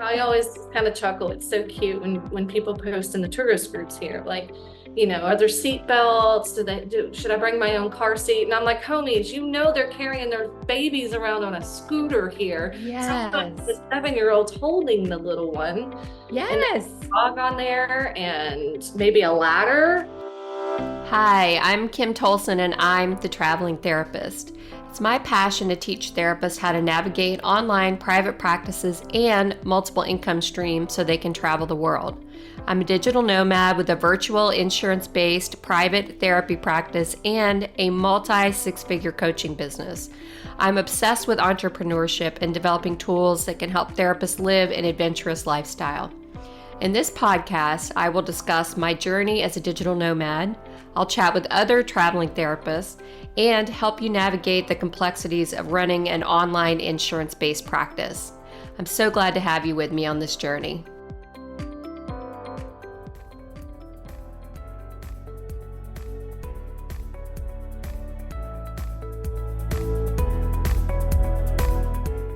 I always kind of chuckle. It's so cute when people post in the tourist groups here, like, are there seat belts? Should I bring my own car seat? And I'm like, homies, they're carrying their babies around on a scooter here. Sometimes the Yes. 7-year-old's holding the little one, and there's Yes. a dog on there and maybe a ladder. Hi, I'm Kim Tolson and I'm the traveling therapist. It's my passion to teach therapists how to navigate online private practices and multiple income streams so they can travel the world. I'm a digital nomad with a virtual insurance-based private therapy practice and a multi-six-figure coaching business. I'm obsessed with entrepreneurship and developing tools that can help therapists live an adventurous lifestyle. In this podcast, I will discuss my journey as a digital nomad. I'll chat with other traveling therapists and help you navigate the complexities of running an online insurance-based practice. I'm so glad to have you with me on this journey.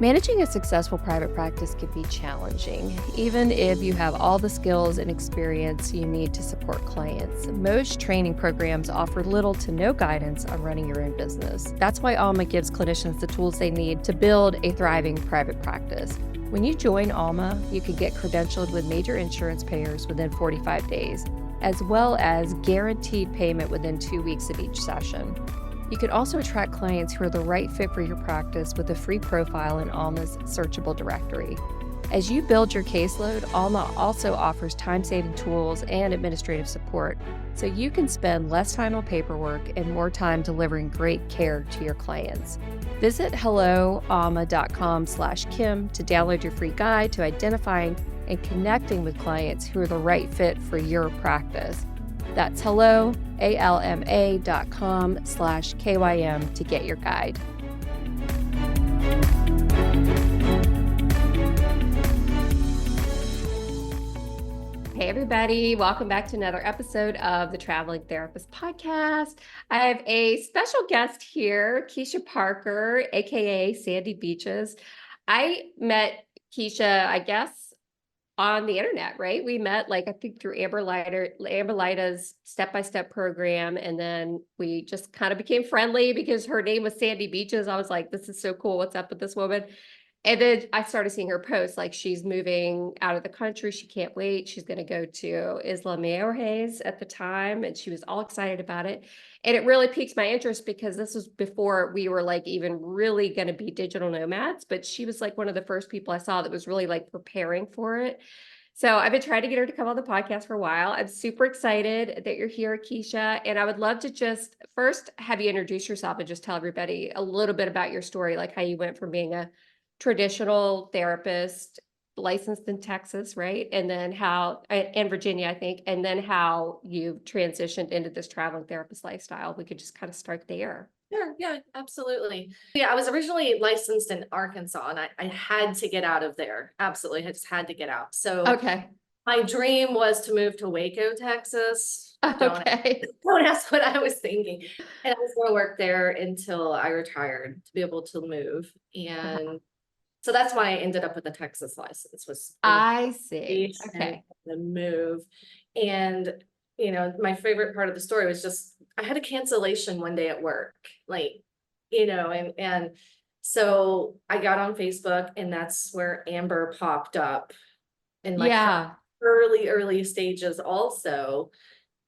Managing a successful private practice can be challenging, even if you have all the skills and experience you need to support clients. Most training programs offer little to no guidance on running your own business. That's why Alma gives clinicians the tools they need to build a thriving private practice. When you join Alma, you can get credentialed with major insurance payers within 45 days, as well as guaranteed payment within 2 weeks of each session. You can also attract clients who are the right fit for your practice with a free profile in Alma's searchable directory. As you build your caseload, Alma also offers time-saving tools and administrative support, so you can spend less time on paperwork and more time delivering great care to your clients. Visit helloalma.com/Kim to download your free guide to identifying and connecting with clients who are the right fit for your practice. That's helloalma.com/KYM to get your guide. Hey everybody, welcome back to another episode of the Traveling Therapist Podcast. I have a special guest here, Keisha Parker, aka Sandy Beaches. I met Keisha, I guess, on the internet, right? We met I think through Amber Lida's step-by-step program. And then we just kind of became friendly because her name was Sandy Beaches. I was like, this is so cool. What's up with this woman? And then I started seeing her posts, like she's moving out of the country. She can't wait. She's going to go to Isla Mujeres at the time. And she was all excited about it. And it really piqued my interest because this was before we were even really going to be digital nomads. But she was one of the first people I saw that was really preparing for it. So I've been trying to get her to come on the podcast for a while. I'm super excited that you're here, Keisha. And I would love to just first have you introduce yourself and just tell everybody a little bit about your story, like how you went from being a traditional therapist licensed in Texas, right? And then and Virginia, I think, and then how you transitioned into this traveling therapist lifestyle. We could just kind of start there. Sure, yeah, absolutely. Yeah, I was originally licensed in Arkansas and I had to get out of there. Absolutely, I just had to get out. So Okay. my dream was to move to Waco, Texas. Okay. Don't ask what I was thinking. And I was going to work there until I retired to be able to move. And so that's why I ended up with a Texas license, was I see. and Okay. the move. And my favorite part of the story was just I had a cancellation one day at work, and so I got on Facebook and that's where Amber popped up in Yeah. early stages also.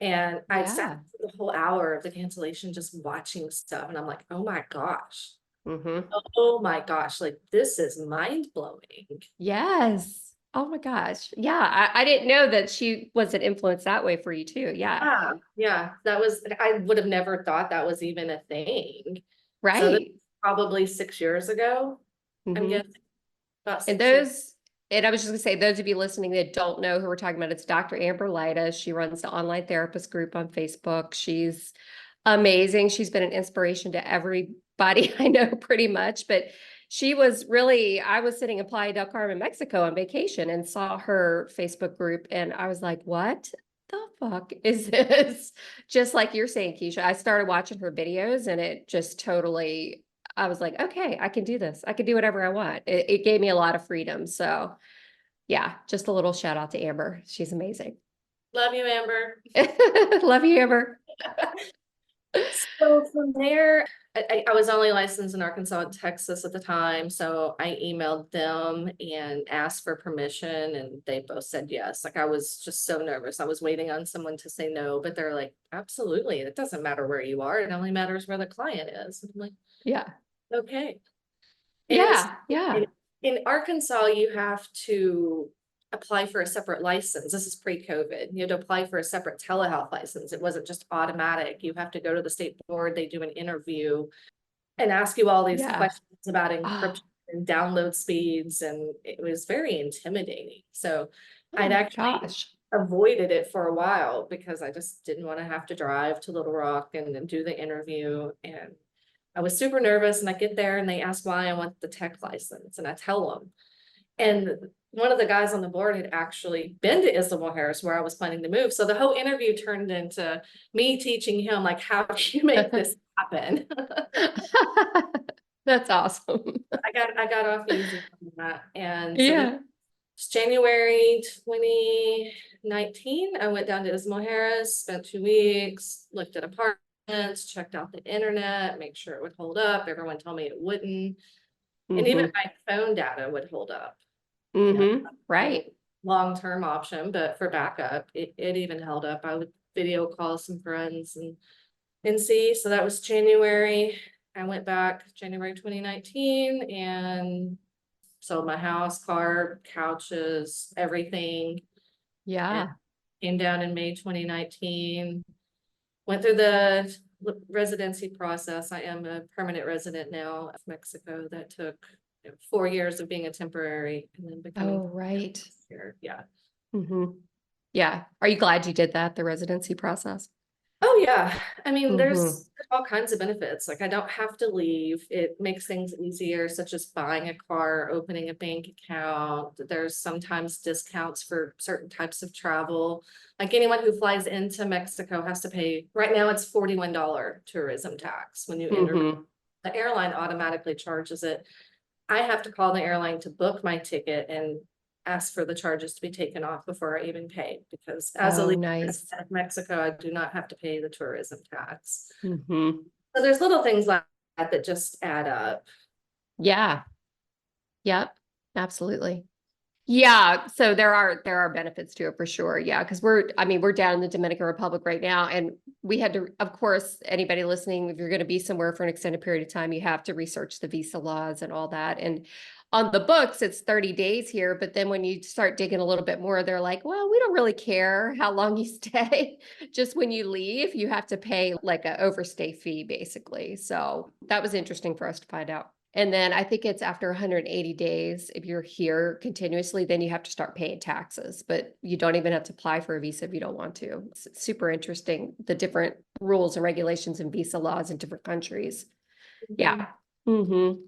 And I sat Yeah. the whole hour of the cancellation just watching stuff. And I'm like, oh my gosh. Mm-hmm. Oh my gosh. This is mind blowing. Yes. Oh my gosh. Yeah. I didn't know that she was an influence that way for you too. Yeah. Yeah. Yeah. I would have never thought that was even a thing. So this Right. was probably 6 years ago, I'm Mm-hmm. guessing. About And 6 years. I was just gonna say, those of you listening that don't know who we're talking about, it's Dr. Amber Lida. She runs the online therapist group on Facebook. She's amazing. She's been an inspiration to everybody I know pretty much, but I was sitting in Playa del Carmen, Mexico on vacation and saw her Facebook group and I was like, what the fuck is this? Just like you're saying, Keisha, I started watching her videos and it just totally, I was like, okay, I can do this. I can do whatever I want. It gave me a lot of freedom. So Yeah, just a little shout out to Amber. She's amazing. Love you, Amber. Love you, Amber. So from there, I was only licensed in Arkansas and Texas at the time. So I emailed them and asked for permission, and they both said yes. Like, I was just so nervous. I was waiting on someone to say no, but they're like, absolutely. It doesn't matter where you are. It only matters where the client is. And I'm like, Yeah. okay. And Yeah. Yeah. in Arkansas, you have to apply for a separate license. This is pre-COVID. You had to apply for a separate telehealth license. It wasn't just automatic. You have to go to the state board. They do an interview and ask you all these Yeah. questions about Oh, encryption and download speeds. And it was very intimidating. So oh I'd my actually gosh. avoided it for a while because I just didn't want to have to drive to Little Rock and do the interview. And I was super nervous, and I get there and they ask why I want the tech license, and I tell them. And one of the guys on the board had actually been to Isla Mujeres where I was planning to move. So the whole interview turned into me teaching him, like, how do you make this happen? That's awesome. I got off easy on that. And so this Yeah. was January 2019. I went down to Isla Mujeres, spent 2 weeks, looked at apartments, checked out the internet, make sure it would hold up. Everyone told me it wouldn't. And even Mm-hmm. my phone data would hold up. You know, Mm-hmm. Right. long-term option, but for backup, it even held up. I would video call some friends and see. So that was January. I went back January 2019 and sold my house, car, couches, everything, and Yeah. came down in May 2019. Went through the residency process. I am a permanent resident now of Mexico. That took 4 years of being a temporary and then becoming Oh, right. here. Yeah. Mm-hmm. Yeah. Are you glad you did that, the residency process? Oh yeah. I mean, Mm-hmm. there's all kinds of benefits. Like, I don't have to leave. It makes things easier, such as buying a car, opening a bank account. There's sometimes discounts for certain types of travel. Like, anyone who flies into Mexico has to pay, right now it's $41 tourism tax when you enter. Mm-hmm. The airline automatically charges it. I have to call the airline to book my ticket and ask for the charges to be taken off before I even pay, because as a Oh, legal nice. resident of Mexico, I do not have to pay the tourism tax. Mm-hmm. So there's little things like that that just add up. Yeah. Yep. Absolutely. Yeah, so there are benefits to it for sure. Yeah, because we're down in the Dominican Republic right now, and we had to, of course, anybody listening, if you're going to be somewhere for an extended period of time, you have to research the visa laws and all that. And on the books, it's 30 days here, but then when you start digging a little bit more, they're like, well, we don't really care how long you stay. Just when you leave, you have to pay like an overstay fee, basically. So that was interesting for us to find out. And then I think it's after 180 days, if you're here continuously, then you have to start paying taxes, but you don't even have to apply for a visa if you don't want to. It's super interesting, the different rules and regulations and visa laws in different countries. Yeah. Mm-hmm.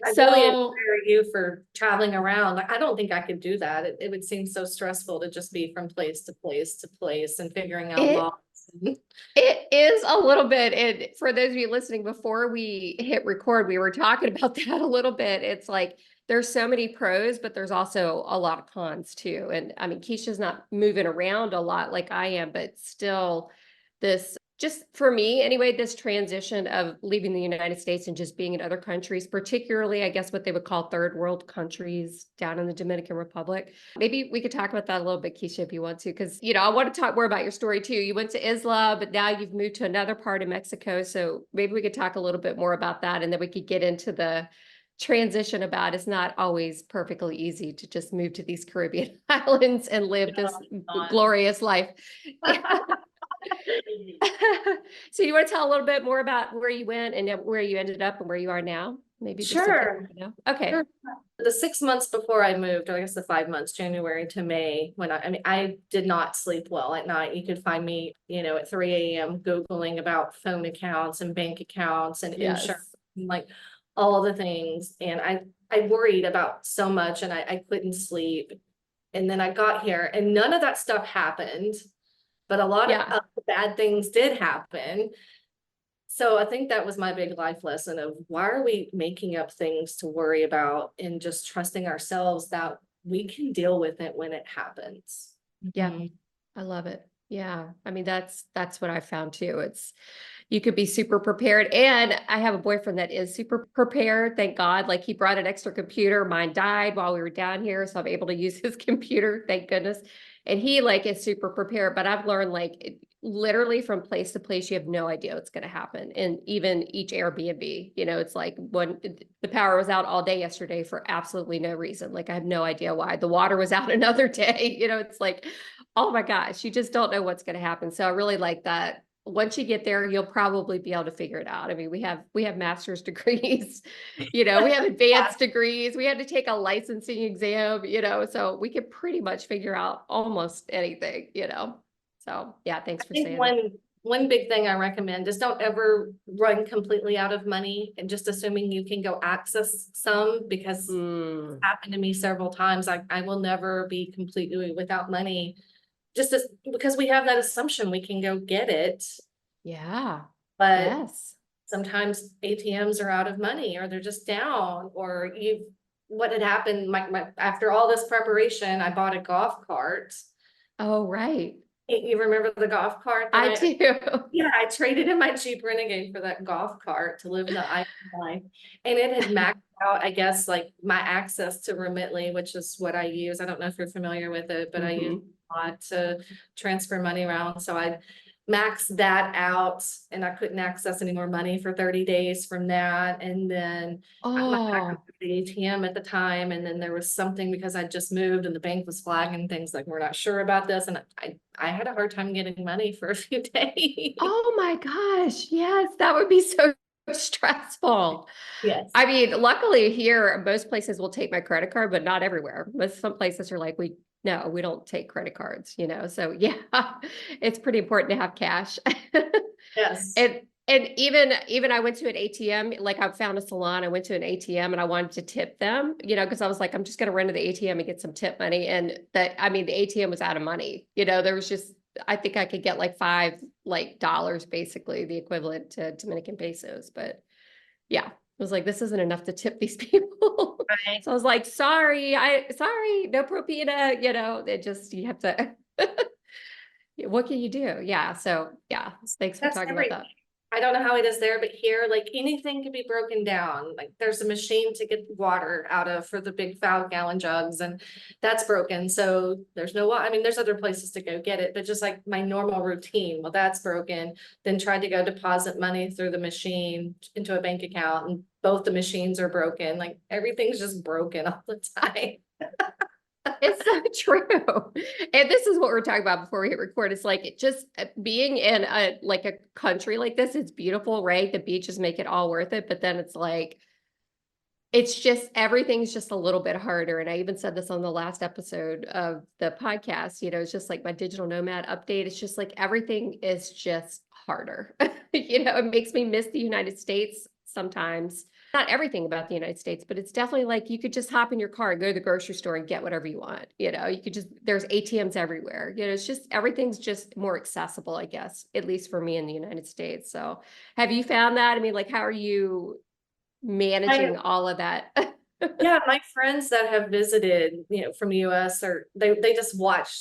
I really So admire you for traveling around. Like, I don't think I could do that. It would seem so stressful to just be from place to place to place and figuring out laws. it It is a little bit. And for those of you listening, before we hit record, we were talking about that a little bit. It's like there's so many pros, but there's also a lot of cons too. And I mean, Keisha's not moving around a lot like I am, but still, this just for me anyway, this transition of leaving the United States and just being in other countries, particularly, I guess, what they would call third world countries down in the Dominican Republic. Maybe we could talk about that a little bit, Keisha, if you want to, because, I want to talk more about your story too. You went to Isla, but now you've moved to another part of Mexico. So maybe we could talk a little bit more about that, and then we could get into the transition about it's not always perfectly easy to just move to these Caribbean islands and live this glorious life. So you want to tell a little bit more about where you went and where you ended up and where you are now? Maybe just so Sure. people know. Okay. Sure. The 6 months before I moved, or I guess the 5 months, January to May, when I mean, I did not sleep well at night. You could find me, at 3 a.m. Googling about phone accounts and bank accounts and insurance, Yes. and like all the things. And I worried about so much, and I couldn't sleep. And then I got here and none of that stuff happened, but a lot of Yeah. other bad things did happen. So I think that was my big life lesson of why are we making up things to worry about and just trusting ourselves that we can deal with it when it happens. Yeah. Mhm. I love it. Yeah. I mean, that's what I found too. You could be super prepared. And I have a boyfriend that is super prepared. Thank God. Like he brought an extra computer. Mine died while we were down here. So I'm able to use his computer. Thank goodness. And he like is super prepared, but I've learned like literally from place to place, you have no idea what's going to happen. And even each Airbnb, it's like when the power was out all day yesterday for absolutely no reason. Like I have no idea why. The water was out another day. It's like, oh my gosh, you just don't know what's going to happen. So I really like that. Once you get there, you'll probably be able to figure it out. I mean, we have master's degrees, we have advanced degrees. We had to take a licensing exam, so we could pretty much figure out almost anything. So yeah, thanks I for think saying that. one big thing I recommend is don't ever run completely out of money and just assuming you can go access some, because it's Mm, happened to me several times. I will never be completely without money, because we have that assumption we can go get it, yeah. but Yes. sometimes ATMs are out of money or they're just down, or what had happened, after all this preparation, I bought a golf cart. Oh, right. You remember the golf cart that I do. yeah, I traded in my Jeep Renegade for that golf cart to live the island life. And it had maxed out, I guess, like my access to Remitly, which is what I use. I don't know if you're familiar with it, but I use Mhm. it a lot to transfer money around. So I maxed that out and I couldn't access any more money for 30 days from that. And then my backup Oh, was the ATM at the time. And then there was something because I just moved and the bank was flagging things like, we're not sure about this. And I had a hard time getting money for a few days. oh my gosh. Yes, that would be so stressful. Yes. I mean, luckily here, most places will take my credit card, but not everywhere. But some places are like, no, we don't take credit cards. So yeah, it's pretty important to have cash. Yes. And even I went to an ATM, like I found a salon, I went to an ATM and I wanted to tip them, because I was like, I'm just gonna run to the ATM and get some tip money. And the ATM was out of money. There was just, I think I could get like five like dollars, basically the equivalent to Dominican pesos. But yeah, I was like, this isn't enough to tip these people. Right. So I was like, sorry, no propina, it just, you have to, what can you do? Yeah. So yeah, thanks for That's talking about everything. that. I don't know how it is there, but here, like anything can be broken down. Like there's a machine to get water out of for the big 5 gallon jugs, and that's broken. So there's no water. I mean, there's other places to go get it, but just like my normal routine, well, that's broken. Then tried to go deposit money through the machine into a bank account, and both the machines are broken. Like everything's just broken all the time. It's so true. And this is what we're talking about before we hit record. It's like just being in a country like this, it's beautiful, right? The beaches make it all worth it. But then it's like, it's just everything's just a little bit harder. And I even said this on the last episode of the podcast, it's just like my digital nomad update. It's just like everything is just harder. It makes me miss the United States sometimes. Not everything about the United States, but it's definitely like you could just hop in your car and go to the grocery store and get whatever you want. You could just, there's ATMs everywhere. It's just everything's just more accessible, I guess, at least for me in the United States. So have you found that? I mean, like, how are you I, managing all of that? yeah, my friends that have visited, from the US, or they just watch,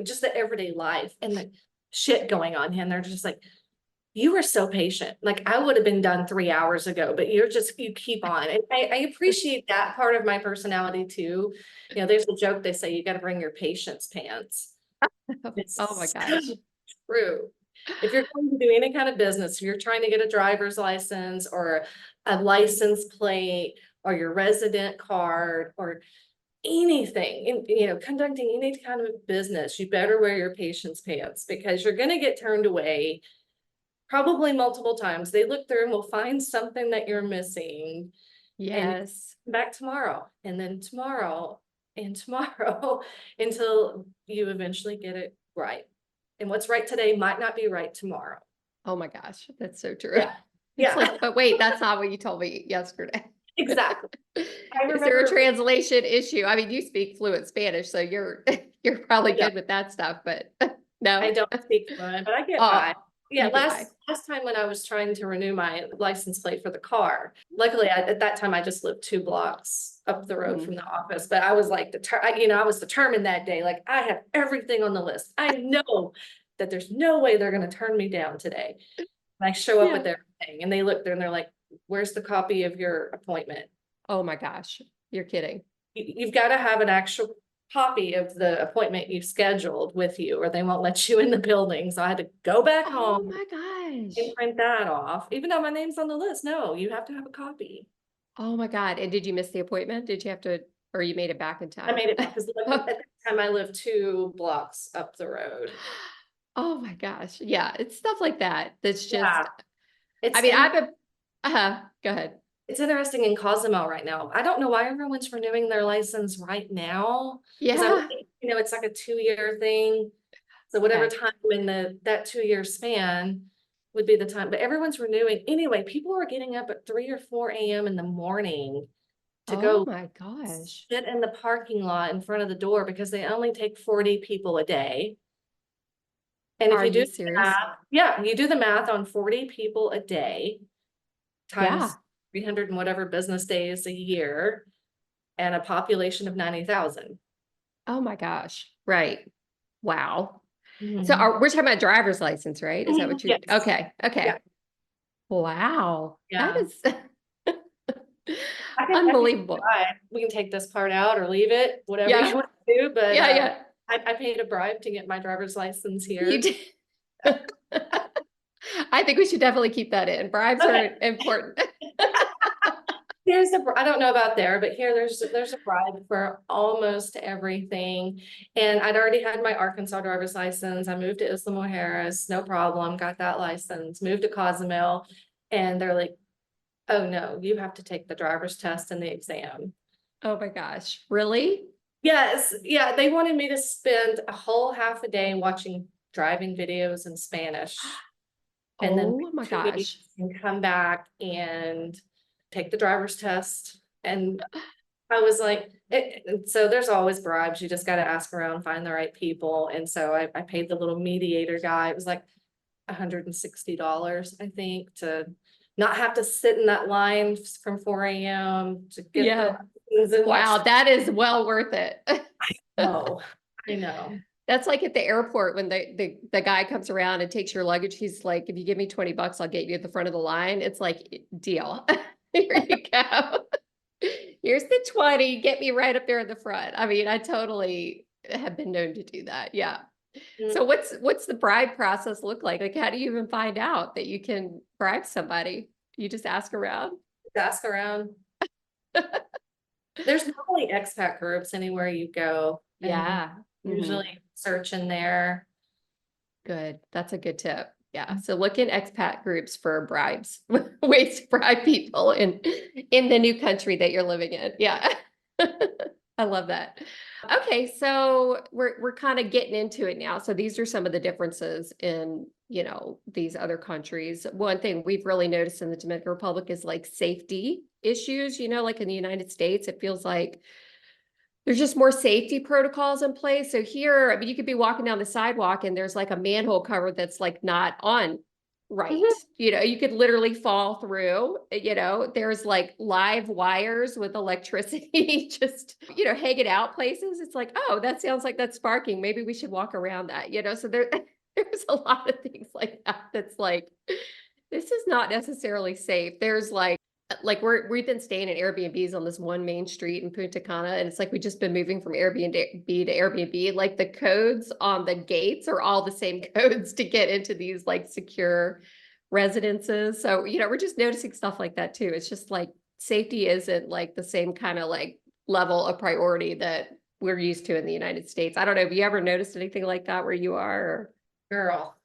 just the everyday life and the shit going on here. And they're just like, you were so patient. Like I would have been done 3 hours ago, but you keep on. And I appreciate that part of my personality too. There's a joke they say you got to bring your patience pants. Oh my It's so gosh. true. If you're going to do any kind of business, if you're trying to get a driver's license or a license plate or your resident card or anything, conducting any kind of business, you better wear your patience pants, because you're going to get turned away probably multiple times. They look through and will find something that you're missing, and Yes. come back tomorrow and then tomorrow and tomorrow until you eventually get it right. And what's right today might not be right tomorrow. Oh my gosh. That's so true. Yeah. It's Yeah, like, but wait, that's not what you told me yesterday. exactly. I Is there a remember, translation issue? I mean, you speak fluent Spanish, so you're you're probably I don't, good with that stuff, but I no. don't speak fluent, but I get Oh, by. Yeah, You die. last time when I was trying to renew my license plate for the car, luckily at that time I just lived 2 blocks up the road from Mhm. the office. But I was like, I was determined that day. Like I have everything on the list. I know that there's no way they're going to turn me down today. And I show up Yeah. with everything, and they look there and they're like, "Where's the copy of your appointment? Oh my gosh. You're kidding. You've got to have an actual copy of the appointment you've scheduled with you, or they won't let you in the building." So I had to go back Oh home my and gosh. print that off, even though my name's on the list. No, you have to have a copy. Oh my God. And did you miss the appointment? Did you have to, or you made it back in I time? made it back because at that time I lived 2 blocks up the road. Oh my gosh. Yeah. It's stuff like that. That's Yeah, just, I it's mean, in, I've been, go ahead. it's interesting in Cozumel right now. I don't know why everyone's renewing their license right now, because I would Yeah. think, it's like a 2-year thing. So whatever Okay. time in that 2-year span would be the time, but everyone's renewing. Anyway, people are getting up at 3 or 4 a.m. in the morning to Oh go my gosh. sit in the parking lot in front of the door because they only take 40 people a day. And if Are you do you the serious? math, yeah, you do the math on 40 people a day Yeah. times 300 and whatever business days a year, and a population of 90,000. Oh my gosh. Right. Wow. So Mhm. we're talking about driver's license, right? Is that what you, Yes. okay. Okay. Yeah. Wow. That Yeah. is I can unbelievable. drive. We can take this part out or leave it, whatever you Yeah. want to do. But Yeah. Yeah. I paid a bribe to get my driver's license You here. did. I think we should definitely keep that in. Bribes are Okay. important. I don't know about there, but here there's a bribe for almost everything. And I'd already had my Arkansas driver's license. I moved to Isla Mujeres, no problem, got that license, moved to Cozumel, and they're like, "Oh no, you have to take the driver's test and the exam." Oh my gosh. Really? Yes, yeah, they wanted me to spend a whole half a day watching driving videos in Spanish, and then Oh my 2 weeks gosh. and come back and take the driver's test. And I was like, so there's always bribes. You just got to ask around, find the right people. And so I paid the little mediator guy. It was like $160, I think, to not have to sit in that line from 4 a.m. to get the Yeah. lessons and watch. Wow. That is well worth it. Oh, I know. That's like at the airport when the guy comes around and takes your luggage. He's like, if you give me $20, I'll get you at the front of the line. It's like, deal. Here you go. Here's the 20. Get me right up there in the front. I mean, I totally have been known to do that. Yeah. Mm, So what's the bribe process look like? Like, how do you even find out that you can bribe somebody? You just ask around? ask around. There's normally expat groups anywhere you go, and Yeah. Hmm. usually search in there. Good. That's a good tip. Yeah. So look in expat groups for bribes, ways to bribe people in the new country that you're living in. Yeah. I love that. Okay, so we're kind of getting into it now. So these are some of the differences in, these other countries. One thing we've really noticed in the Dominican Republic is like safety issues, like in the United States, it feels like there's just more safety protocols in place. So here, I mean, you could be walking down the sidewalk and there's like a manhole cover that's like not on right. Mhm. You could literally fall through, there's like live wires with electricity just, hanging out places. It's like, oh, that sounds like that's sparking. Maybe we should walk around that, so there's a lot of things like that that's like, this is not necessarily safe. There's like we've been staying in Airbnbs on this one main street in Punta Cana, and it's like we've just been moving from Airbnb to Airbnb. Like the codes on the gates are all the same codes to get into these like secure residences. So, we're just noticing stuff like that too. It's just like safety isn't like the same kind of like level of priority that we're used to in the United States. I don't know. Have you ever noticed anything like that where you are? Girl.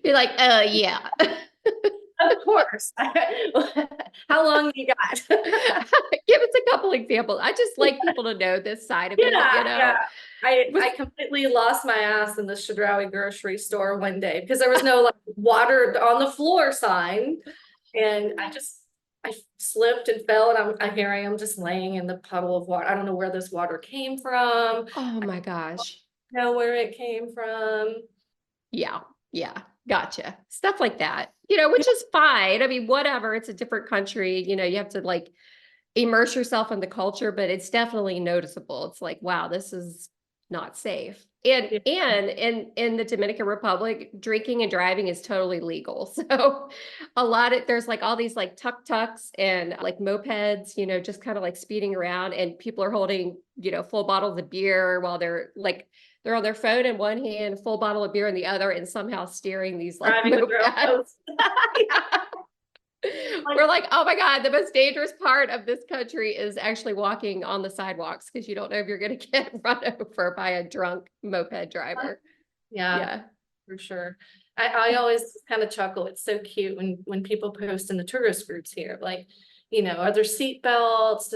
You're like, yeah. Of course. How long you got? Give us a couple examples. I just like people to know this side of it, Yeah, yeah. Was I completely lost my ass in the Chedraui grocery store one day because there was no like water on the floor sign. And I slipped and fell, and here I am just laying in the puddle of water. I don't know where this water came from. oh my gosh. Know where it came from. Yeah. Yeah. Gotcha. Stuff like that, which is fine. I mean, whatever. It's a different country. You have to like immerse yourself in the culture, but it's definitely noticeable. It's like, wow, this is not safe. And Yeah. and in the Dominican Republic, drinking and driving is totally legal. So there's like all these like tuk-tuks and like mopeds, just kind of like speeding around, and people are holding, full bottles of beer while they're on their phone in one hand, full bottle of beer in the other, and somehow steering these like Driving with your own mopeds. host. Yeah. Like, We're like, oh my God, the most dangerous part of this country is actually walking on the sidewalks because you don't know if you're going to get run over by a drunk moped driver. yeah, Yeah. for sure. I always kind of chuckle. It's so cute when people post in the tourist groups here, like, are there seat belts?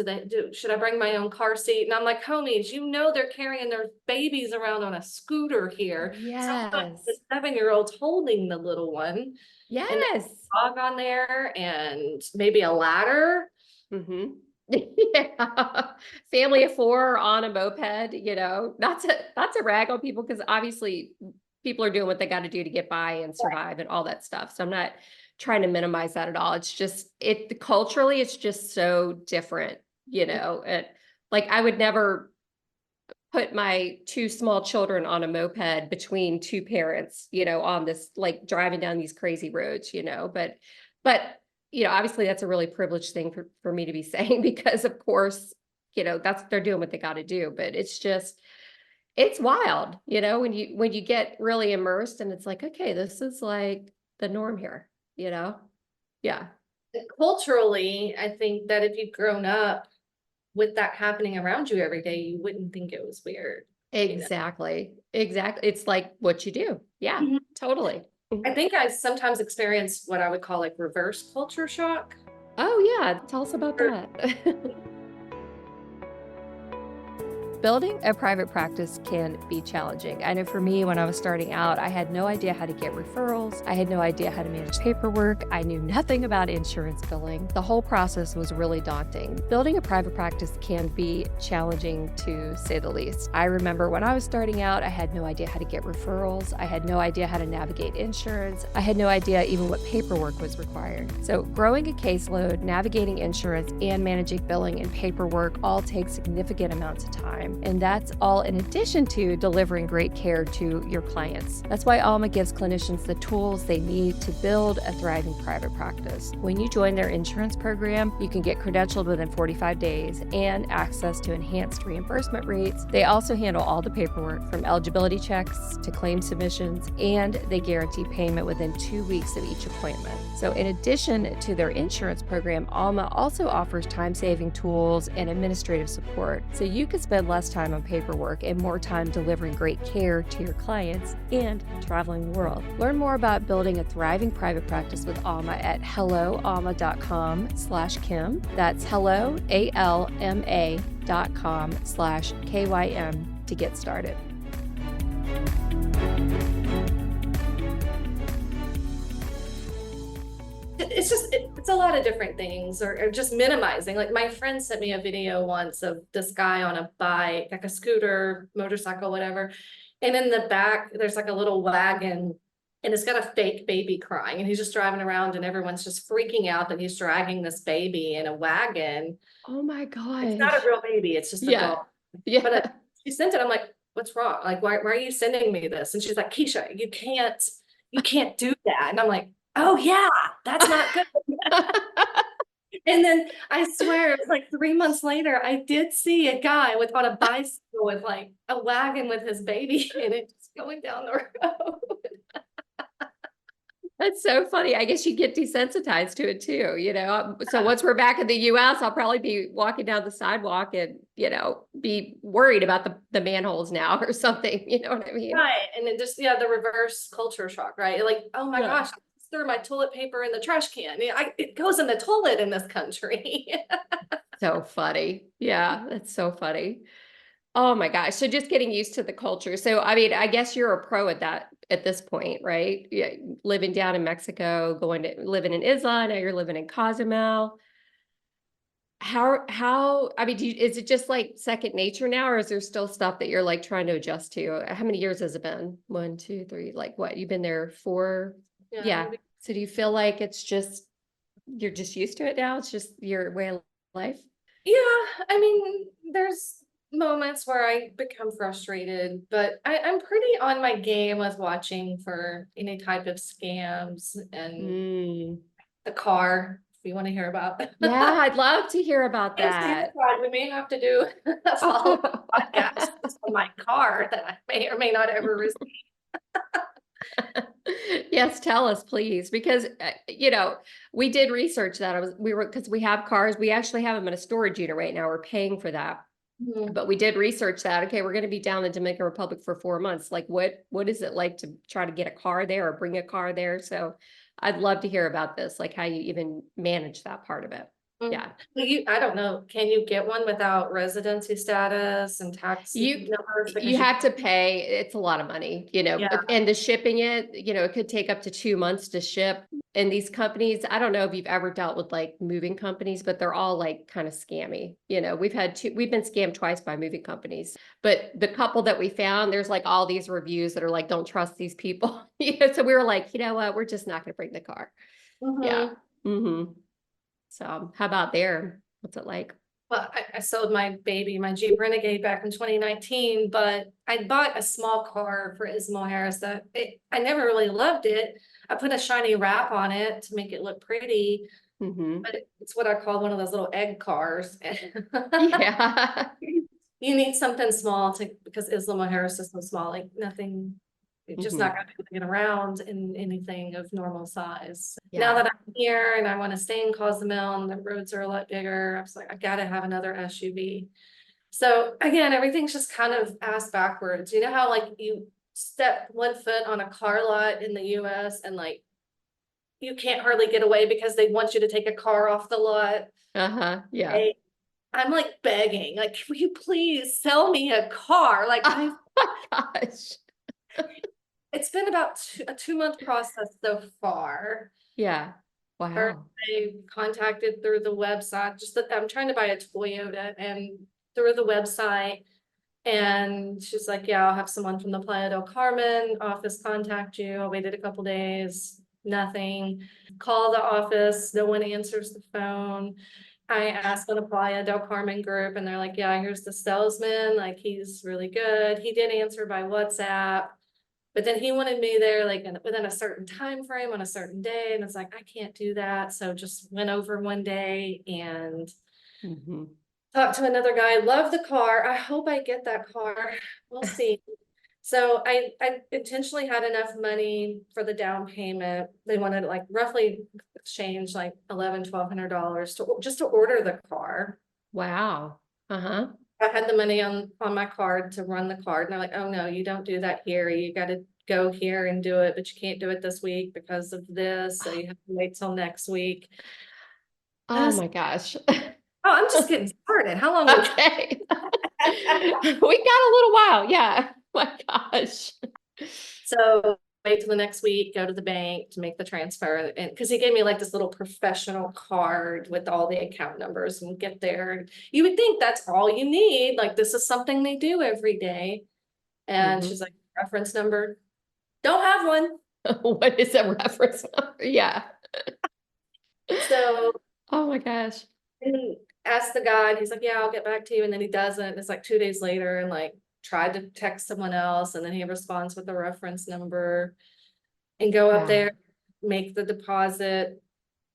Should I bring my own car seat? And I'm like, homies, they're carrying their babies around on a scooter here. Sometimes the Yes. 7-year-old's holding the little one, and there's Yes. a dog on there, and maybe a ladder. Mm-hmm. Yeah. Family of four on a moped, not to rag on people, because obviously people are doing what they got to do to get by and survive and all that stuff. So I'm not trying to minimize that at all. It's just culturally, it's just so different, and like I would never put my two small children on a moped between two parents, on this, like driving down these crazy roads, but obviously that's a really privileged thing for me to be saying, because of course, they're doing what they got to do, but it's wild, when you get really immersed, and it's like, okay, this is like the norm here, yeah. Culturally, I think that if you've grown up with that happening around you every day, you wouldn't think it was weird. Exactly. It's like what you do. Yeah, Mhm. totally. I think I sometimes experience what I would call like reverse culture shock. Oh yeah, tell us about that. Building a private practice can be challenging. I know for me, when I was starting out, I had no idea how to get referrals. I had no idea how to manage paperwork. I knew nothing about insurance billing. The whole process was really daunting. Building a private practice can be challenging, to say the least. I remember when I was starting out, I had no idea how to get referrals. I had no idea how to navigate insurance. I had no idea even what paperwork was required. So growing a caseload, navigating insurance, and managing billing and paperwork all take significant amounts of time. And that's all in addition to delivering great care to your clients. That's why Alma gives clinicians the tools they need to build a thriving private practice. When you join their insurance program, you can get credentialed within 45 days and access to enhanced reimbursement rates. They also handle all the paperwork, from eligibility checks to claim submissions, and they guarantee payment within 2 weeks of each appointment. So in addition to their insurance program, Alma also offers time-saving tools and administrative support, so you can spend less time on paperwork and more time delivering great care to your clients and traveling the world. Learn more about building a thriving private practice with Alma at helloalma.com/Kim. That's hello, ALMA.com/KYM to get started. It's a lot of different things, or just minimizing. Like, my friend sent me a video once of this guy on a bike, like a scooter, motorcycle, whatever. And in the back, there's like a little wagon, and it's got a fake baby crying, and he's just driving around, and everyone's just freaking out that he's dragging this baby in a wagon. Oh my It's not a gosh. real baby, it's just a Yeah. doll. But Yeah. she sent it. I'm like, what's wrong? Like, why are you sending me this? And she's like, Keisha, you can't do that. And I'm like, oh yeah, that's not good. And then I swear, it was like 3 months later, I did see a guy on a bicycle with like a wagon with his baby in it, just going down the road. That's so funny. I guess you get desensitized to it too, So once we're back in the US, I'll probably be walking down the sidewalk and, be worried about the manholes now or something. You know what I mean? Right. And then just, yeah, the reverse culture shock, right? Like, oh my Yeah. gosh, I just threw my toilet paper in the trash can. It goes in the toilet in this country. So funny. Yeah, that's so funny. Oh my gosh. So just getting used to the culture. So, I mean, I guess you're a pro at that at this point, right? Yeah, living down in Mexico, living in Isla, now you're living in Cozumel. I mean, is it just like second nature now, or is there still stuff that you're like trying to adjust to? How many years has it been? 1, 2, 3, like what? You've been there 4? Yeah, Yeah. So do you feel like you're just used to it now? It's just your way of life? yeah, I mean, there's moments where I become frustrated, but I'm pretty on my game with watching for any type of scams and Mm. the car, if you want to hear about. Yeah, I'd love to hear about Yes, the that. we may have to do a follow podcast on my car that I may or may not ever receive. Yes, tell us, please, because we did research that. Because we have cars, we actually have them in a storage unit right now. We're paying for that, Mhm. but we did research that. Okay, we're going to be down in the Dominican Republic for 4 months. Like, what is it like to try to get a car there or bring a car there? So, I'd love to hear about this, like how you even manage that part of it. Mm. Yeah. I don't know, can you get one without residency status and tax You numbers? you Because you, have to pay, it's a lot of money, yeah. and the shipping it could take up to 2 months to ship. And these companies, I don't know if you've ever dealt with like moving companies, but they're all like kind of scammy. We've been scammed twice by moving companies. But the couple that we found, there's like all these reviews that are like, don't trust these people. So we were like, you know what, we're just not gonna bring the car. Yeah. Mhm. Mm-hmm. So how about there? What's it like? Well, I sold my baby, my Jeep Renegade back in 2019, but I bought a small car for Isla Mujeres I never really loved it. I put a shiny wrap on it to make it look pretty, Mm-hmm. but it's what I call one of those little egg cars. Yeah. You need something small because Isla Mujeres is so small, like nothing, you're just not Mm-hmm. gonna be able to get around in anything of normal size. Now Yeah. that I'm here and I want to stay in Cozumel and the roads are a lot bigger, I was like, I gotta have another SUV. So again, everything's just kind of ass backwards. You know how like you step one foot on a car lot in the US and like you can't hardly get away because they want you to take a car off the lot. Uh-huh. Yeah. Hey, I'm like begging, like, will you please sell me a car? Like Oh my gosh. it's been about a 2 month process so far. Yeah. First, Wow. I contacted through the website, just that I'm trying to buy a Toyota and through the website. And she's like, yeah, I'll have someone from the Playa del Carmen office contact you. I waited a couple days, nothing. Call the office, no one answers the phone. I asked on the Playa del Carmen group and they're like, yeah, here's the salesman. Like, he's really good. He did answer by WhatsApp. But then he wanted me there like within a certain time frame on a certain day. And it's like, I can't do that. So just went over one day and Mm-hmm. talked to another guy. Love the car. I hope I get that car. We'll see. So I intentionally had enough money for the down payment. They wanted like roughly exchange like $1,100-$1,200 to just to order the car. Wow. Uh-huh. I had the money on my card to run the card, and they're like, oh no, you don't do that here. You got to go here and do it, but you can't do it this week because of this. So you have to wait till next week. I Oh was, my gosh. oh, I'm just getting started. How long would Okay. We got a little while. Yeah. My gosh. so wait till the next week, go to the bank to make the transfer. And because he gave me like this little professional card with all the account numbers and get there. You would think that's all you need. Like this is something they do every day. And Mm-hmm. she's like, reference number, don't have one. What is a reference number? Yeah. So Oh my gosh. and asked the guy, and he's like, yeah, I'll get back to you. And then he doesn't. It's like 2 days later and like tried to text someone else. And then he responds with the reference number and go up Wow. there, make the deposit.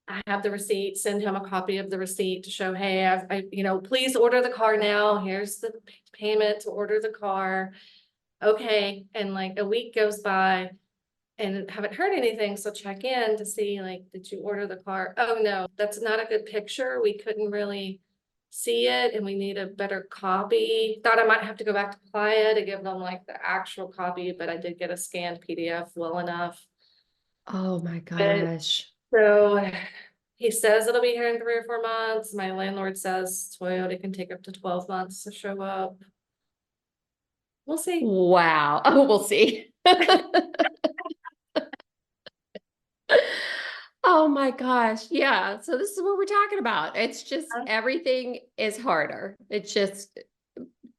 I have the receipt, send him a copy of the receipt to show, hey, please order the car now. Here's the payment to order the car. Okay. And like a week goes by and haven't heard anything. So check in to see, like, did you order the car? Oh no, that's not a good picture. We couldn't really see it and we need a better copy. Thought I might have to go back to Playa to give them like the actual copy, but I did get a scanned PDF well enough. Oh my But gosh. so he says it'll be here in 3 or 4 months. My landlord says Toyota can take up to 12 months to show up. We'll see. Wow. Oh, we'll see. Oh my my gosh. Yeah. So this is what we're talking about. It's just everything is harder. It's just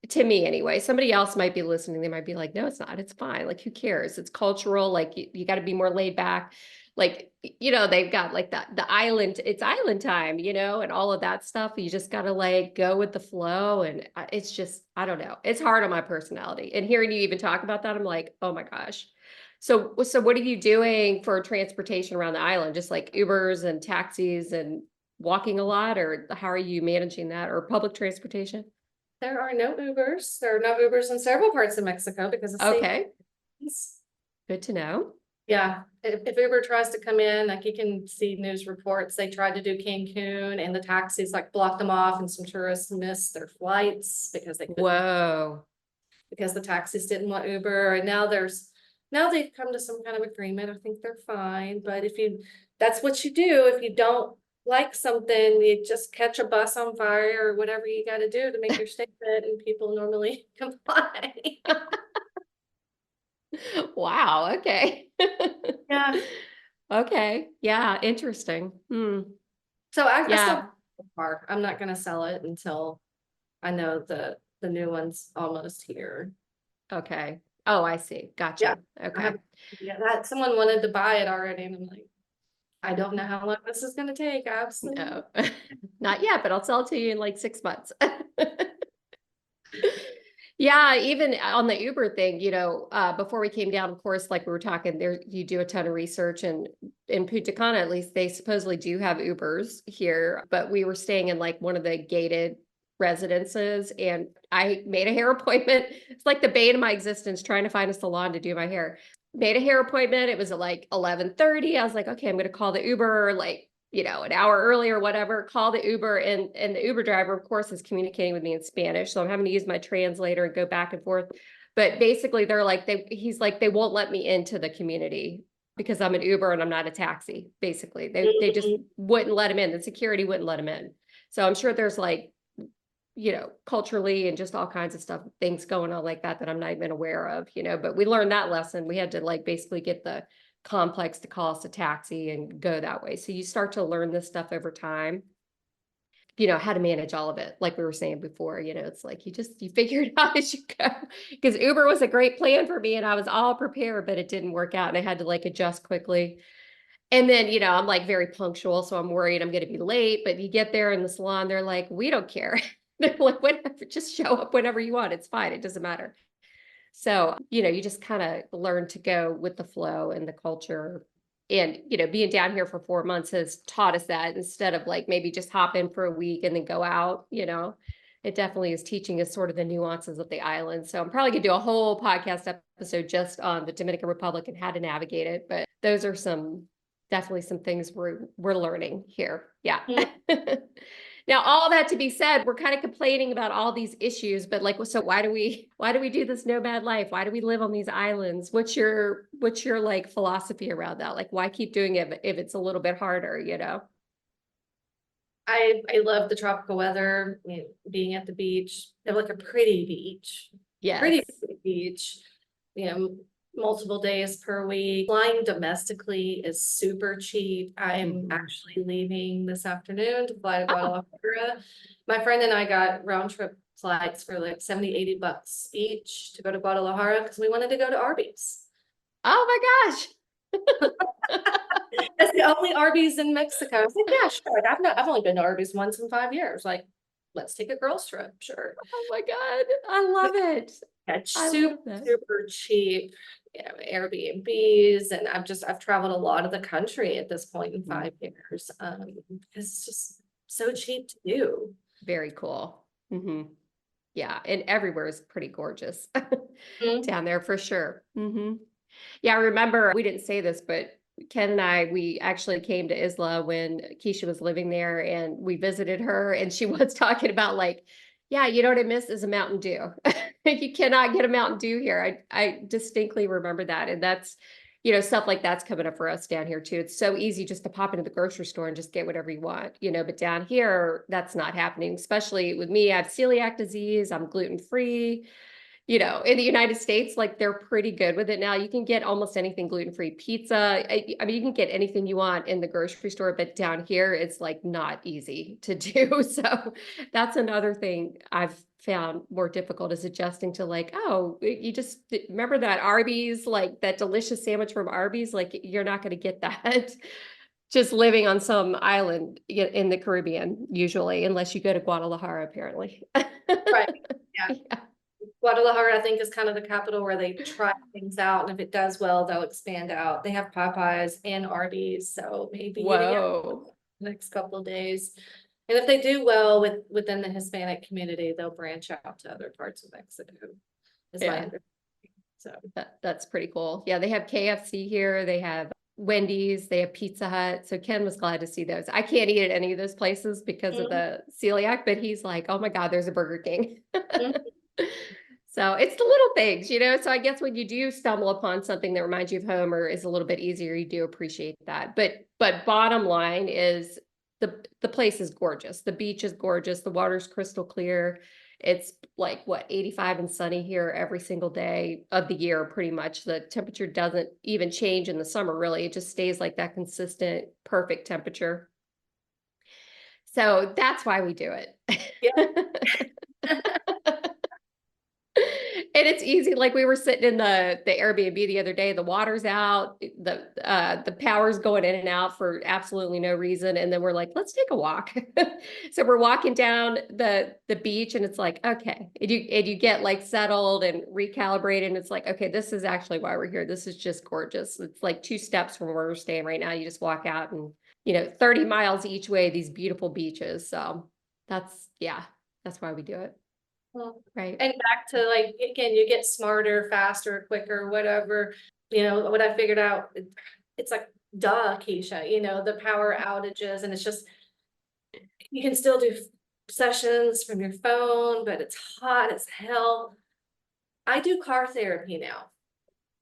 to me anyway. Somebody else might be listening. They might be like, no, it's not. It's fine. Like, who cares? It's cultural. Like you got to be more laid back. Like, they've got like the island, it's island time, and all of that stuff. You just got to like go with the flow. And it's just, I don't know. It's hard on my personality. And hearing you even talk about that, I'm like, oh my gosh. So what are you doing for transportation around the island? Just like Ubers and taxis and walking a lot, or how are you managing that, or public transportation? There are no Ubers. There are no Ubers in several parts of Mexico because of safety Okay, reasons. good to know. Yeah, if Uber tries to come in, like you can see news reports, they tried to do Cancun and the taxis like blocked them off and some tourists missed their flights because they couldn't, Whoa. because the taxis didn't want Uber. And now they've come to some kind of agreement. I think they're fine. But that's what you do. If you don't like something, you just catch a bus on fire or whatever you got to do to make your statement, and people normally comply. Wow. Okay. Yeah. Okay. Yeah. Interesting. So I still Yeah. have the car. I'm not gonna sell it until I know the new one's almost here. Okay. Oh, I see. Yeah. Gotcha. I Okay. have, yeah, that someone wanted to buy it already, and I'm like, I don't know how long this is gonna take. Absolutely. No, not yet, but I'll sell it to you in like 6 months. Yeah, even on the Uber thing, before we came down, of course, like we were talking there, you do a ton of research, and in Punta Cana, at least, they supposedly do have Ubers here, but we were staying in like one of the gated residences, and I made a hair appointment. It's like the bane of my existence, trying to find a salon to do my hair. Made a hair appointment. It was at like 11:30. I was like, okay, I'm going to call the Uber, like, an hour early or whatever, call the Uber, and the Uber driver, of course, is communicating with me in Spanish. So I'm having to use my translator and go back and forth. But basically he's like, they won't let me into the community because I'm an Uber and I'm not a taxi. Basically, they just Mhm. wouldn't let him in. The security wouldn't let him in. So I'm sure there's like, culturally and just all kinds of stuff, things going on like that I'm not even aware of, but we learned that lesson. We had to like basically get the complex to call us a taxi and go that way. So you start to learn this stuff over time, how to manage all of it. Like we were saying before, it's like you figure it out as you go. Because Uber was a great plan for me and I was all prepared, but it didn't work out and I had to like adjust quickly. And then, I'm like very punctual, so I'm worried I'm going to be late. But you get there in the salon, they're like, we don't care. They're like, whatever, just show up whenever you want. It's fine. It doesn't matter. So, you just kind of learn to go with the flow and the culture. And, being down here for 4 months has taught us that instead of like maybe just hop in for a week and then go out, it definitely is teaching us sort of the nuances of the island. So I'm probably gonna do a whole podcast episode just on the Dominican Republic and how to navigate it. But those are definitely some things we're learning here. Yeah. Now, all that to be said, we're kind of complaining about all these issues, but like, so why do we do this nomad life? Why do we live on these islands? What's your like philosophy around that? Like, why keep doing it if it's a little bit harder? I love the tropical weather, being at the beach. They have like a pretty beach, Yes. pretty beach, you know, multiple days per week. Flying domestically is super cheap. I'm Mhm. actually leaving this afternoon to fly to Oh, Guadalajara. My friend and I got round trip flights for like 70, $80 each to go to Guadalajara because we wanted to go to Arby's. oh my gosh. That's the only Arby's in Mexico. I was like, yeah, sure. Like, I've only been to Arby's once in 5 years. Like, let's take a girls trip, sure. Oh my God. I love it. Yeah, it's I super, love that. super cheap, Airbnbs, and I've traveled a lot of the country at this point in Mhm. 5 years. Because it's just so cheap to do. Very cool. Yeah, and everywhere is pretty gorgeous Mhm. down there for sure. Yeah, I remember we didn't say this, but Ken and we actually came to Isla when Keisha was living there and we visited her and she was talking about like, yeah, you know what I miss is a Mountain Dew. You cannot get a Mountain Dew here. I distinctly remember that. And that's, stuff like that's coming up for us down here too. It's so easy just to pop into the grocery store and just get whatever you want, but down here, that's not happening, especially with me. I have celiac disease. I'm gluten free. In the United States, like they're pretty good with it now. You can get almost anything gluten-free pizza. I mean, you can get anything you want in the grocery store, but down here it's like not easy to do. So that's another thing I've found more difficult is adjusting to like, oh, you just remember that Arby's, like that delicious sandwich from Arby's, like you're not going to get that just living on some island in the Caribbean, usually, unless you go to Guadalajara, apparently. Right. Yeah. Yeah. Guadalajara, I think, is kind of the capital where they try things out, and if it does well, they'll expand out. They have Popeyes and Arby's, so maybe eating out Whoa. the next couple of days. And if they do well within the Hispanic community, they'll branch out to other parts of Mexico, is my Yeah, understanding. So that's pretty cool. Yeah, they have KFC here. They have Wendy's. They have Pizza Hut. So Ken was glad to see those. I can't eat at any of those places because of the celiac, but he's like, oh my God, there's a Burger King. mhm. So it's the little things. So I guess when you do stumble upon something that reminds you of home or is a little bit easier, you do appreciate that. But bottom line is the place is gorgeous. The beach is gorgeous. The water's crystal clear. It's like what, 85 and sunny here every single day of the year, pretty much. The temperature doesn't even change in the summer, really. It just stays like that consistent, perfect temperature. So that's why we do it. Yeah. And it's easy. Like we were sitting in the Airbnb the other day, the water's out, the power's going in and out for absolutely no reason. And then we're like, let's take a walk. So we're walking down the beach and it's like, okay. And you get like settled and recalibrated. And it's like, okay, this is actually why we're here. This is just gorgeous. It's like 2 steps from where we're staying right now. You just walk out and 30 miles each way, these beautiful beaches. So that's why we do it. Well, Right. and back to like, again, you get smarter, faster, quicker, whatever. What I figured out, it's like, duh, Keisha, the power outages, and it's just, you can still do sessions from your phone, but it's hot as hell. I do car therapy now.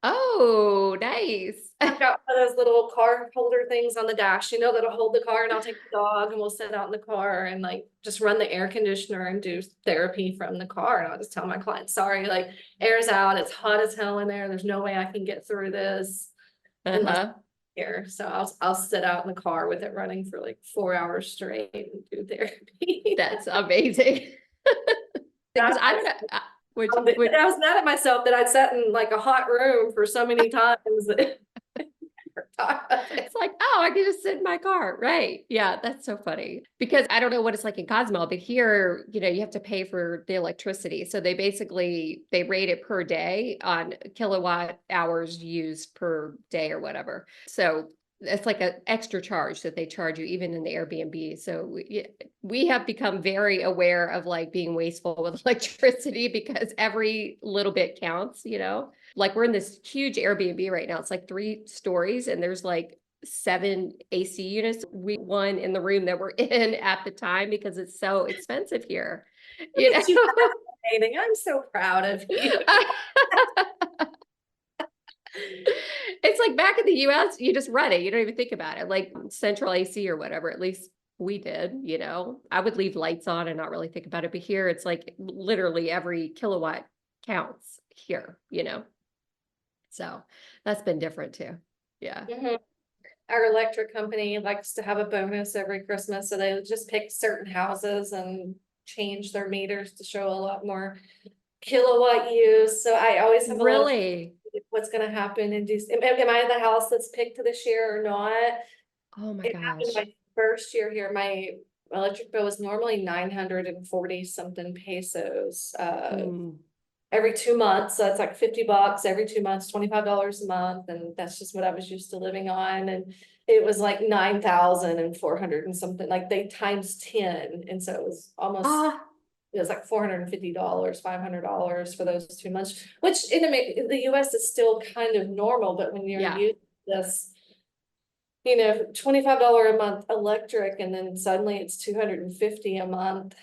Oh, nice. I've got one of those little car holder things on the dash, that'll hold the car, and I'll take the dog and we'll sit out in the car and like just run the air conditioner and do therapy from the car. And I'll just tell my client, sorry, like air's out, it's hot as hell in there. There's no way I can get through this unless I'm here. So I'll sit out in the car with it running for like 4 hours straight and do therapy. That's amazing. Because I don't know. I was mad at myself that I'd sat in like a hot room for so many times. It's like, oh, I can just sit in my car. Right. Yeah, that's so funny. Because I don't know what it's like in Cozumel, but here, you have to pay for the electricity. So they rate it per day on kilowatt hours used per day or whatever. So it's like an extra charge that they charge you even in the Airbnb. So we have become very aware of like being wasteful with electricity because every little bit counts, Like we're in this huge Airbnb right now. It's like 3 stories and there's like 7 AC units. We one in the room that we're in at the time because it's so expensive here. Look at you fascinating. I'm so proud of you. It's like back in the US, you just run it. You don't even think about it. Like central AC or whatever, at least we did, I would leave lights on and not really think about it. But here it's like literally every kilowatt counts here, So that's been different too. Yeah. Our electric company likes to have a bonus every Christmas. So they just pick certain houses and change their meters to show a lot more kilowatt use. So I always have Really? What's going to happen and am I the house that's picked this year or not? Oh my It happened gosh. my first year here. My electric bill was normally 940 something pesos every 2 months. So that's like $50 every 2 months, $25 a month. And that's just what I was used to living on. And it was like 9,400 and something, like they times 10. And so it was almost it was like $450, $500 for those 2 months, which in the US is still kind of normal, but when you're used to this, $25 a month electric, and then suddenly it's $250 a month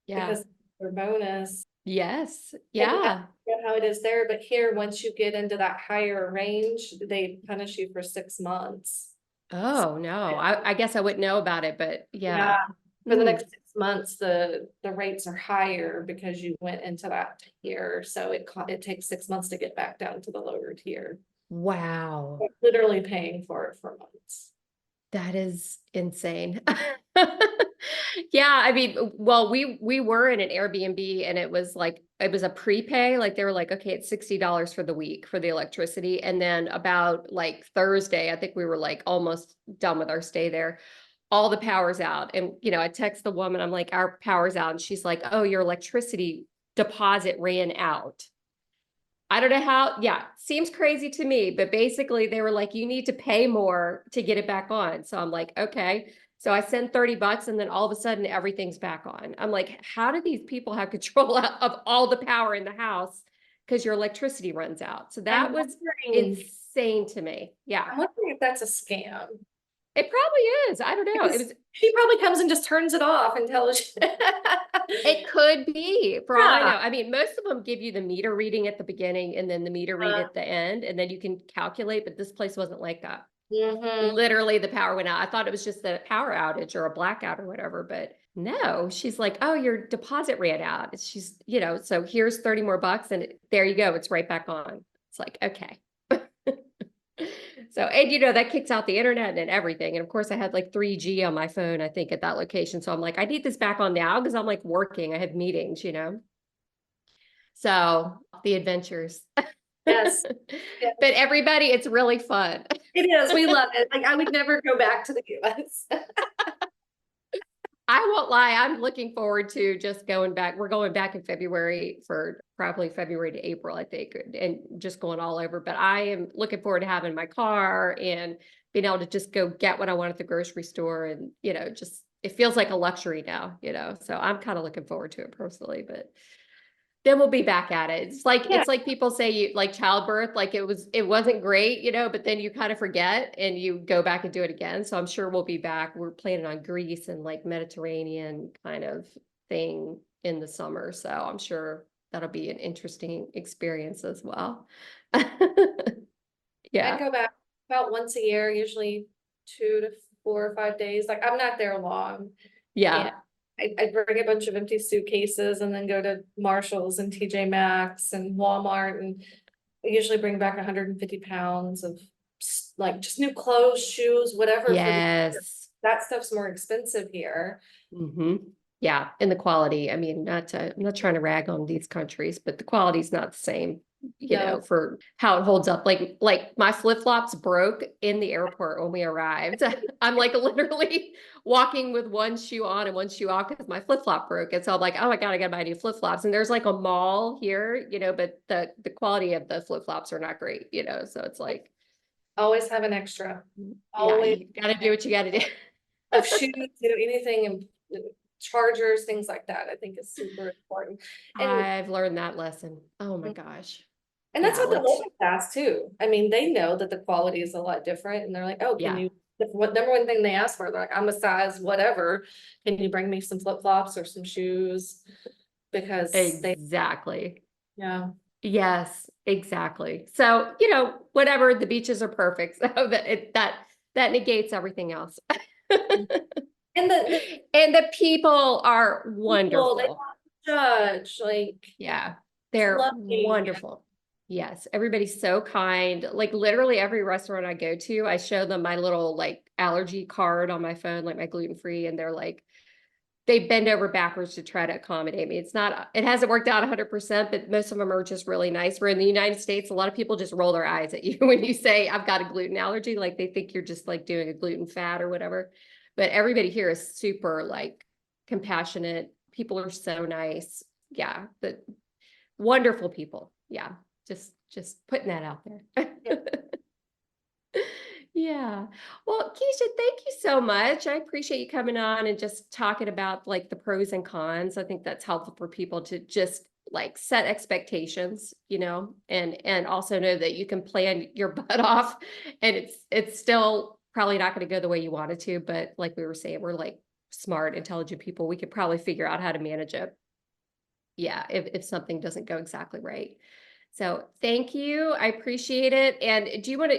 because of their bonus. Yes. Yeah. How it is there, but here, once you get into that higher range, they punish you for 6 months. Oh no, I guess I wouldn't know about it, but yeah. For the Mm. next 6 months, the rates are higher because you went into that tier. So it takes 6 months to get back down to the lower tier. Wow. Literally paying for it for months. That is insane. Yeah, I mean, well, we were in an Airbnb and it was a prepay. Like they were like, okay, it's $60 for the week for the electricity. And then about like Thursday, I think we were like almost done with our stay there. All the power's out. And I text the woman, I'm like, our power's out. And she's like, oh, your electricity deposit ran out. I don't know how, yeah, seems crazy to me, but basically they were like, you need to pay more to get it back on. So I'm like, okay. So I send $30 and then all of a sudden everything's back on. I'm like, how do these people have control of all the power in the house? Because your electricity runs out. So that I'm was wondering, insane to me. Yeah, I'm wondering if that's a scam. it probably is. I don't know. It Because was, she probably comes and just turns it off and tells you. it could be, for all I Yeah. know. I mean, most of them give you the meter reading at the beginning and then the meter read at the end, and then you can calculate, but this place wasn't like that. Mhm. Literally the power went out. I thought it was just a power outage or a blackout or whatever, but no, she's like, oh, your deposit ran out. She's, so here's 30 more bucks and there you go. It's right back on. It's like, okay. So, and that kicks out the internet and everything. And of course I had like 3G on my phone, I think at that location. So I'm like, I need this back on now because I'm like working. I have meetings. So the adventures. Yes. Yes. But everybody, it's really fun. It is. We love it. Like I would never go back to the US. I won't lie. I'm looking forward to just going back. We're going back in February for probably February to April, I think, and just going all over. But I am looking forward to having my car and being able to just go get what I want at the grocery store. And, just it feels like a luxury now. So I'm kind of looking forward to it personally, but then we'll be back at it. Yeah. It's like people say you like childbirth, like it wasn't great, but then you kind of forget and you go back and do it again. So I'm sure we'll be back. We're planning on Greece and like Mediterranean kind of thing in the summer. So I'm sure that'll be an interesting experience as well. I Yeah. go back about once a year, usually 2 to 4 or 5 days. Like I'm not there long. And Yeah. I bring a bunch of empty suitcases and then go to Marshall's and TJ Maxx and Walmart, and I usually bring back 150 pounds of like just new clothes, shoes, whatever for the year. Yes. That stuff's more expensive here. Hmm. Yeah, and the quality. I mean, I'm not trying to rag on these countries, but the quality's not the same, No, for how it holds up. Like my flip-flops broke in the airport when we arrived. I'm like literally walking with one shoe on and one shoe off because my flip-flop broke. And so I'm like, oh my God, I gotta buy new flip-flops. And there's like a mall here, but the quality of the flip-flops are not great. So it's like, always have an extra. yeah, Always you gotta do what you gotta do. of shoes, anything, and chargers, things like that, I think is super important. And I've learned that lesson. Oh my gosh. that's Yeah, what the let's, local ask too. I mean, they know that the quality is a lot different and they're like, oh, can yeah, you, what number one thing they ask for, they're like, I'm a size whatever. Can you bring me some flip-flops or some shoes? Because they, exactly. yeah. Yes, exactly. So, whatever, the beaches are perfect. So that negates everything else. And the And the people are people, they wonderful. don't judge, like, Yeah, it's they're lovely. wonderful. Yes, everybody's so kind. Like literally every restaurant I go to, I show them my little like allergy card on my phone, like my gluten-free, and they're like, they bend over backwards to try to accommodate me. It hasn't worked out 100%, but most of them are just really nice. Where in the United States, a lot of people just roll their eyes at you when you say, I've got a gluten allergy. Like they think you're just like doing a gluten fad or whatever. But everybody here is super like compassionate. People are so nice. Yeah. But wonderful people. Yeah. Just putting that out there. Yeah. Yeah. Well, Keisha, thank you so much. I appreciate you coming on and just talking about like the pros and cons. I think that's helpful for people to just like set expectations, and also know that you can plan your butt off and it's still probably not going to go the way you wanted to, but like we were saying, we're like smart, intelligent people. We could probably figure out how to manage it. Yeah, if something doesn't go exactly right. So thank you. I appreciate it. And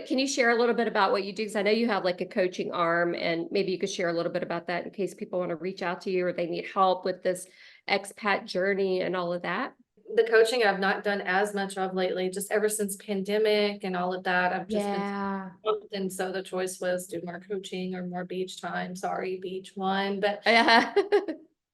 can you share a little bit about what you do? Because I know you have like a coaching arm, and maybe you could share a little bit about that in case people want to reach out to you or they need help with this expat journey and all of that. The coaching I've not done as much of lately, just ever since pandemic and all of that. I've just been Yeah. swamped, and so the choice was do more coaching or more beach time. Sorry, beach one, but Yeah.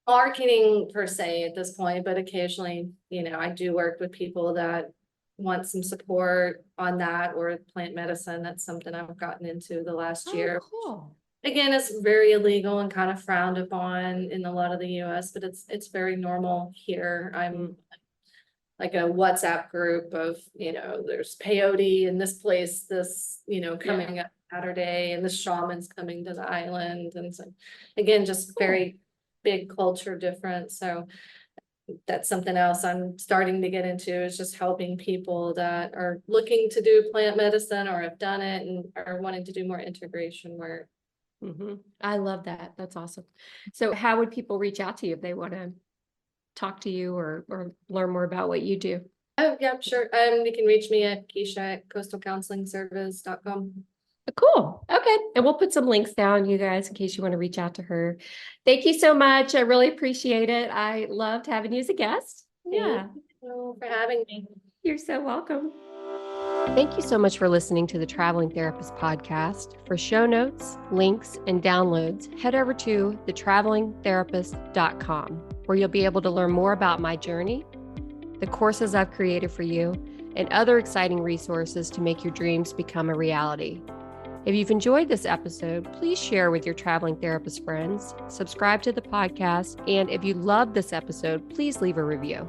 marketing per se at this point. But occasionally, I do work with people that want some support on that, or plant medicine. That's something I've gotten into the last Oh, year. cool. Again, it's very illegal and kind of frowned upon in a lot of the US, but it's very normal here. I'm like a WhatsApp group of, there's peyote in this place, coming up Saturday, and the shaman's coming to the island. And so again, just very big culture difference. So that's something else I'm starting to get into, is just helping people that are looking to do plant medicine or have done it and are wanting to do more integration work. I love that. That's awesome. So how would people reach out to you if they want to talk to you or learn more about what you do? Oh, yeah, sure. You can reach me at Keisha at coastalcounselingservice.com. Cool. Okay. And we'll put some links down, you guys, in case you want to reach out to her. Thank you so much. I really appreciate it. I loved having you as a guest. Yeah. Thank you for having me. You're so welcome. Thank you so much for listening to the Traveling Therapist podcast. For show notes, links, and downloads, head over to thetravelingtherapist.com, where you'll be able to learn more about my journey, the courses I've created for you, and other exciting resources to make your dreams become a reality. If you've enjoyed this episode, please share with your traveling therapist friends, subscribe to the podcast, and if you loved this episode, please leave a review.